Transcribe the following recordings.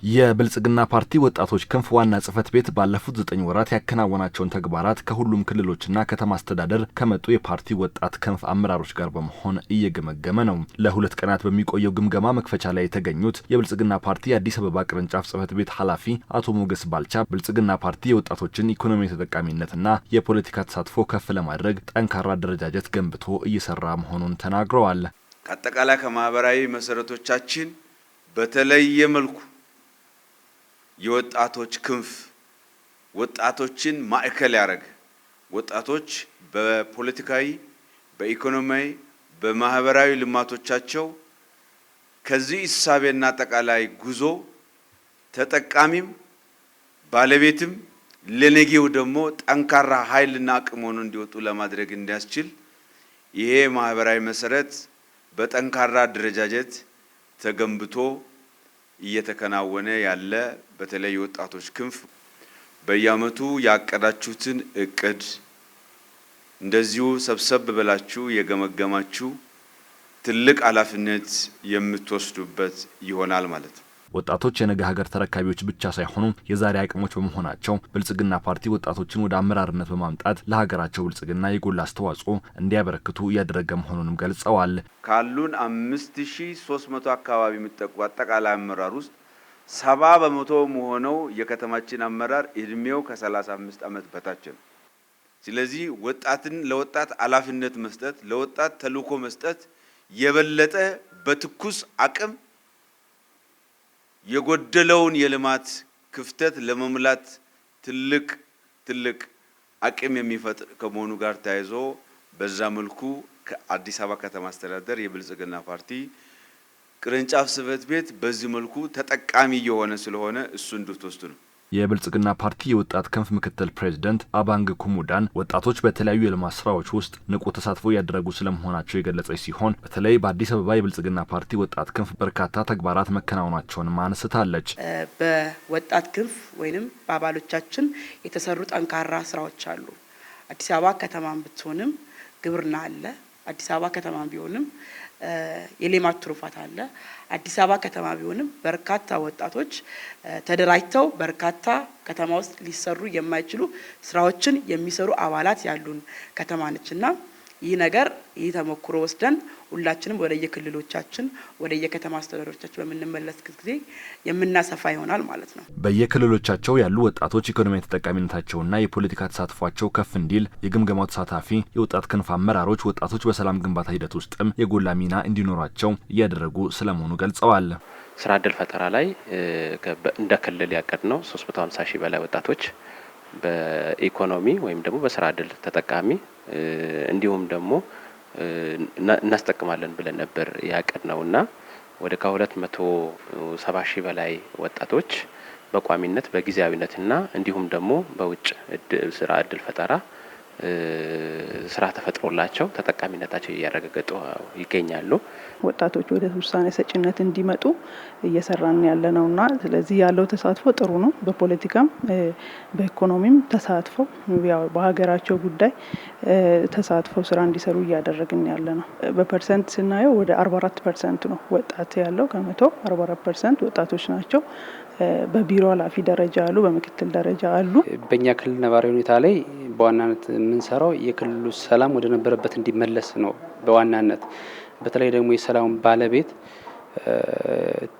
የብልጽግና ፓርቲ ወጣቶች ክንፍ ዋና ጽህፈት ቤት ባለፉት 9 ወራት ያከናወናቸውን ተግባራት ከሁሉም ክልሎችና ከተማ አስተዳደር ከመጡ የፓርቲ ወጣት ክንፍ አመራሮች ጋር በመሆን እየገመገመ ነው። ለ2 ቀናት በሚቆየው ግምገማ መክፈቻ ላይ የተገኙት የብልጽግና ፓርቲ የአዲስ አበባ ቅርንጫፍ ጽህፈት ቤት ኃላፊ አቶ ሞገስ ባልቻ ብልጽግና ፓርቲ የወጣቶችን ኢኮኖሚያዊ ተጠቃሚነትና የፖለቲካ ተሳትፎ ከፍ ለማድረግ ጠንካራ አደረጃጀት ገንብቶ እየሰራ መሆኑን ተናግረዋል። ከአጠቃላይ ከማህበራዊ መሰረቶቻችን በተለየ መልኩ የወጣቶች ክንፍ ወጣቶችን ማዕከል ያደረገ ወጣቶች በፖለቲካዊ፣ በኢኮኖሚያዊ፣ በማህበራዊ ልማቶቻቸው ከዚህ እሳቤና አጠቃላይ ጉዞ ተጠቃሚም ባለቤትም ለነገው ደግሞ ጠንካራ ኃይልና አቅም ሆነው እንዲወጡ ለማድረግ እንዲያስችል ይሄ ማህበራዊ መሰረት በጠንካራ አደረጃጀት ተገንብቶ እየተከናወነ ያለ በተለይ ወጣቶች ክንፍ በየዓመቱ ያቀዳችሁትን እቅድ እንደዚሁ ሰብሰብ ብላችሁ የገመገማችሁ ትልቅ ኃላፊነት የምትወስዱበት ይሆናል ማለት ነው። ወጣቶች የነገ ሀገር ተረካቢዎች ብቻ ሳይሆኑ የዛሬ አቅሞች በመሆናቸው ብልጽግና ፓርቲ ወጣቶችን ወደ አመራርነት በማምጣት ለሀገራቸው ብልጽግና የጎላ አስተዋጽኦ እንዲያበረክቱ እያደረገ መሆኑንም ገልጸዋል። ካሉን 5300 አካባቢ የሚጠቁ አጠቃላይ አመራር ውስጥ 70 በመቶ መሆነው የከተማችን አመራር እድሜው ከ35 ዓመት በታች ነው። ስለዚህ ወጣትን ለወጣት ኃላፊነት መስጠት፣ ለወጣት ተልዕኮ መስጠት የበለጠ በትኩስ አቅም የጎደለውን የልማት ክፍተት ለመሙላት ትልቅ አቅም የሚፈጥር ከመሆኑ ጋር ተያይዞ በዛ መልኩ ከአዲስ አበባ ከተማ አስተዳደር የብልጽግና ፓርቲ ቅርንጫፍ ጽህፈት ቤት በዚህ መልኩ ተጠቃሚ የሆነ ስለሆነ እሱ እንድትወስዱ ነው። የብልጽግና ፓርቲ የወጣት ክንፍ ምክትል ፕሬዝዳንት አባንግ ኩሙዳን ወጣቶች በተለያዩ የልማት ስራዎች ውስጥ ንቁ ተሳትፎ ያደረጉ ስለመሆናቸው የገለጸች ሲሆን በተለይ በአዲስ አበባ የብልጽግና ፓርቲ ወጣት ክንፍ በርካታ ተግባራት መከናወናቸውንም አንስታለች። በወጣት ክንፍ ወይንም በአባሎቻችን የተሰሩ ጠንካራ ስራዎች አሉ። አዲስ አበባ ከተማም ብትሆንም ግብርና አለ። አዲስ አበባ ከተማም ቢሆንም የሌማት ትሩፋት አለ። አዲስ አበባ ከተማ ቢሆንም በርካታ ወጣቶች ተደራጅተው በርካታ ከተማ ውስጥ ሊሰሩ የማይችሉ ስራዎችን የሚሰሩ አባላት ያሉን ከተማ ነችና ይህ ተሞክሮ ወስደን ሁላችንም ወደ የክልሎቻችን ወደ የከተማ አስተዳደሮቻችን በምንመለስ ጊዜ የምናሰፋ ይሆናል ማለት ነው። በየክልሎቻቸው ያሉ ወጣቶች ኢኮኖሚያዊ ተጠቃሚነታቸውና የፖለቲካ ተሳትፏቸው ከፍ እንዲል የግምገማው ተሳታፊ የወጣት ክንፍ አመራሮች ወጣቶች በሰላም ግንባታ ሂደት ውስጥም የጎላ ሚና እንዲኖራቸው እያደረጉ ስለመሆኑ ገልጸዋል። ስራ ዕድል ፈጠራ ላይ እንደ ክልል ያቀድነው 350 ሺህ በላይ ወጣቶች በኢኮኖሚ ወይም ደግሞ በስራ ዕድል ተጠቃሚ እንዲሁም ደግሞ እናስጠቅማለን ብለን ነበር ያቀድነውና ወደ ከ270 ሺህ በላይ ወጣቶች በቋሚነት በጊዜያዊነትና እንዲሁም ደግሞ በውጭ ስራ ዕድል ፈጠራ ስራ ተፈጥሮላቸው ተጠቃሚነታቸው እያረጋገጡ ይገኛሉ። ወጣቶች ወደ ውሳኔ ሰጪነት እንዲመጡ እየሰራን ያለነውና ስለዚህ ያለው ተሳትፎ ጥሩ ነው። በፖለቲካም በኢኮኖሚም ተሳትፎ በሀገራቸው ጉዳይ ተሳትፎ ስራ እንዲሰሩ እያደረግን ያለነው። በፐርሰንት ስናየው ወደ 44% ነው ወጣት ያለው ከመቶ 44% ወጣቶች ናቸው። በቢሮ ኃላፊ ደረጃ አሉ፣ በምክትል ደረጃ አሉ። በእኛ ክልል ነባራዊ ሁኔታ ላይ በዋናነት የምንሰራው የክልሉ ሰላም ወደ ነበረበት እንዲመለስ ነው። በዋናነት በተለይ ደግሞ የሰላም ባለቤት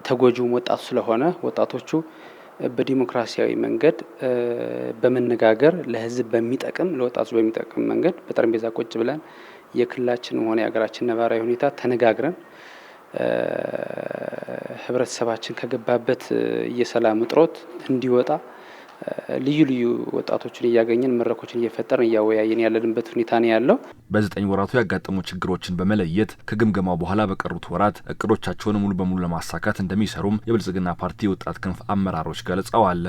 ተጎጂው ወጣቱ ስለሆነ ወጣቶቹ በዲሞክራሲያዊ መንገድ በመነጋገር ለህዝብ በሚጠቅም ለወጣቱ በሚጠቅም መንገድ በጠረጴዛ ቁጭ ብለን የክልላችንም ሆነ የሀገራችን ነባራዊ ሁኔታ ተነጋግረን ህብረተሰባችን ከገባበት የሰላም እጦት እንዲወጣ ልዩ ወጣቶችን እያገኘን መድረኮችን እየፈጠርን እያወያየን ያለንበት ሁኔታ ነው ያለው። በ9 ወራቱ ያጋጠሙ ችግሮችን በመለየት ከግምገማው በኋላ በቀሩት ወራት እቅዶቻቸውን ሙሉ በሙሉ ለማሳካት እንደሚሰሩም የብልጽግና ፓርቲ የወጣት ክንፍ አመራሮች ገልጸዋል።